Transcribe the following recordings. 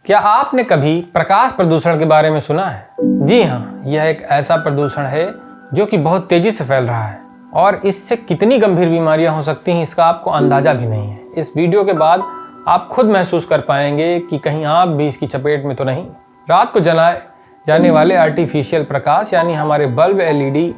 क्या आपने कभी प्रकाश प्रदूषण के बारे में सुना है? जी हाँ, यह एक ऐसा प्रदूषण है जो कि बहुत तेजी से फैल रहा है और इससे कितनी गंभीर बीमारियां हो सकती हैं इसका आपको अंदाजा भी नहीं है। इस वीडियो के बाद आप खुद महसूस कर पाएंगे कि कहीं आप भी इसकी चपेट में तो नहीं। रात को जलाए जाने वाले आर्टिफिशियल प्रकाश यानी हमारे बल्ब LED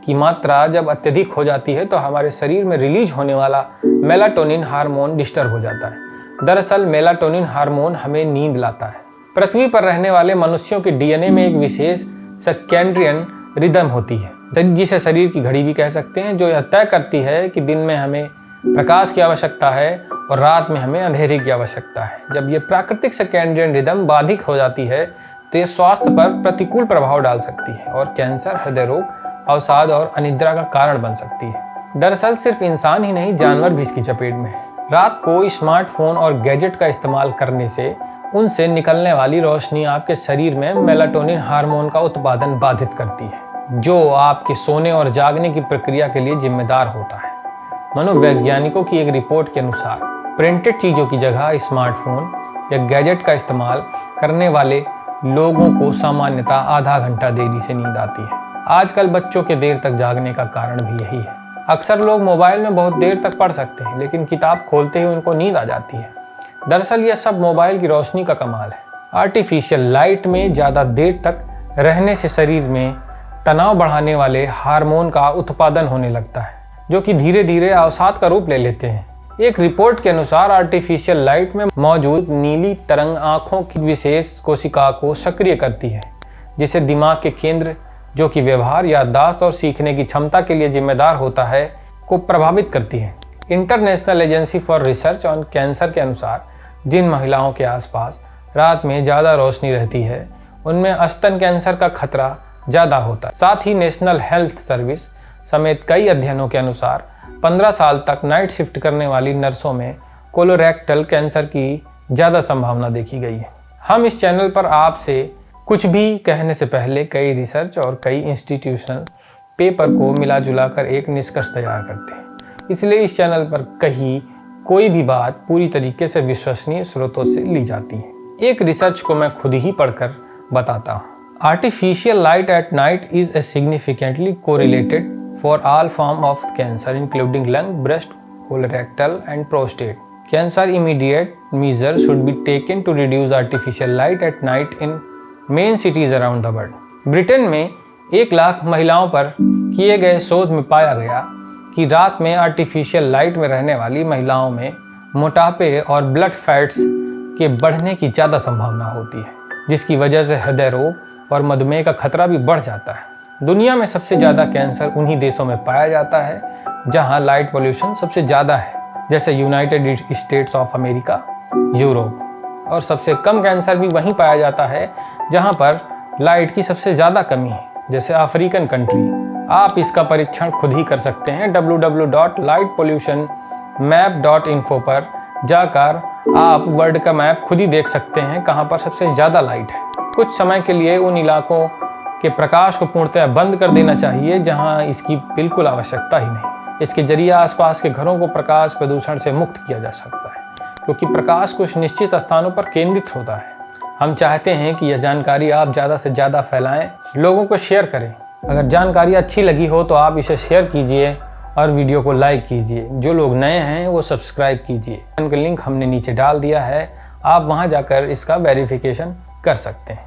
की मात्रा जब अत्यधिक हो जाती है तो हमारे शरीर में रिलीज होने वाला मेलाटोनिन हार्मोन डिस्टर्ब हो जाता है। दरअसल मेलाटोनिन हार्मोन हमें नींद लाता है। पृथ्वी पर रहने वाले मनुष्यों के DNA में एक विशेष सर्कैडियन रिदम होती है, जिसे शरीर की घड़ी भी कह सकते हैं, जो यह तय करती है कि दिन में हमें प्रकाश की आवश्यकता है और रात में हमें अंधेरे की आवश्यकता है। जब ये प्राकृतिक सर्कैडियन रिदम बाधित हो जाती है तो ये स्वास्थ्य पर प्रतिकूल प्रभाव डाल सकती है और कैंसर, हृदय रोग, अवसाद और अनिद्रा का कारण बन सकती है। दरअसल सिर्फ इंसान ही नहीं, जानवर भी इसकी चपेट में है। रात को स्मार्टफोन और गैजेट का इस्तेमाल करने से उनसे निकलने वाली रोशनी आपके शरीर में मेलाटोनिन हार्मोन का उत्पादन बाधित करती है, जो आपके सोने और जागने की प्रक्रिया के लिए जिम्मेदार होता है। मनोवैज्ञानिकों की एक रिपोर्ट के अनुसार प्रिंटेड चीज़ों की जगह स्मार्टफोन या गैजेट का इस्तेमाल करने वाले लोगों को सामान्यतः आधा घंटा देरी से नींद आती है। आजकल बच्चों के देर तक जागने का कारण भी यही है। अक्सर लोग मोबाइल में बहुत देर तक पढ़ सकते हैं, लेकिन किताब खोलते ही उनको नींद आ जाती है। दरअसल यह सब मोबाइल की रोशनी का कमाल है। आर्टिफिशियल लाइट में ज़्यादा देर तक रहने से शरीर में तनाव बढ़ाने वाले हार्मोन का उत्पादन होने लगता है, जो कि धीरे धीरे अवसाद का रूप ले लेते हैं। एक रिपोर्ट के अनुसार आर्टिफिशियल लाइट में मौजूद नीली तरंग आँखों की विशेष कोशिका को सक्रिय करती है, जिसे दिमाग के केंद्र, जो कि व्यवहार, याददाश्त और सीखने की क्षमता के लिए जिम्मेदार होता है, को प्रभावित करती है। International agency for research on cancer के अनुसार जिन महिलाओं के आसपास रात में ज़्यादा रोशनी रहती है उनमें स्तन कैंसर का खतरा ज़्यादा होता है। साथ ही नेशनल हेल्थ सर्विस समेत कई अध्ययनों के अनुसार 15 साल तक नाइट शिफ्ट करने वाली नर्सों में कोलोरेक्टल कैंसर की ज़्यादा संभावना देखी गई है। हम इस चैनल पर आपसे कुछ भी कहने से पहले कई रिसर्च और कई इंस्टीट्यूशनल पेपर को मिला जुला कर एक निष्कर्ष तैयार करते हैं, इसलिए इस चैनल पर कहीं कोई भी बात पूरी तरीके से विश्वसनीय स्रोतों से ली जाती है। एक रिसर्च को मैं खुद ही पढ़कर बताता हूँ। Artificial light at night is a significantly correlated for all form of cancer including lung, breast, colorectal and prostate cancer. Immediate measures should be taken to reduce artificial light at night in main cities around the world. Britain में 1 लाख महिलाओं पर किए गए शोध में पाया गया कि रात में आर्टिफिशियल लाइट में रहने वाली महिलाओं में मोटापे और ब्लड फैट्स के बढ़ने की ज़्यादा संभावना होती है, जिसकी वजह से हृदय रोग और मधुमेह का खतरा भी बढ़ जाता है। दुनिया में सबसे ज़्यादा कैंसर उन्हीं देशों में पाया जाता है जहाँ लाइट पोल्यूशन सबसे ज़्यादा है, जैसे United states of America, Europe. और सबसे कम कैंसर भी वहीं पाया जाता है जहां पर लाइट की सबसे ज़्यादा कमी है, जैसे अफ्रीकन कंट्री। आप इसका परीक्षण खुद ही कर सकते हैं। www.lightpollutionmap.info पर जाकर आप वर्ल्ड का मैप खुद ही देख सकते हैं कहां पर सबसे ज़्यादा लाइट है। कुछ समय के लिए उन इलाकों के प्रकाश को पूर्णतः बंद कर देना चाहिए जहाँ इसकी बिल्कुल आवश्यकता ही नहीं। इसके जरिए आसपास के घरों को प्रकाश प्रदूषण से मुक्त किया जा सकता है, क्योंकि प्रकाश कुछ निश्चित स्थानों पर केंद्रित होता है। हम चाहते हैं कि यह जानकारी आप ज़्यादा से ज़्यादा फैलाएं, लोगों को शेयर करें। अगर जानकारी अच्छी लगी हो तो आप इसे शेयर कीजिए और वीडियो को लाइक कीजिए। जो लोग नए हैं वो सब्सक्राइब कीजिए। उनका लिंक हमने नीचे डाल दिया है, आप वहां जाकर इसका वेरिफिकेशन कर सकते हैं।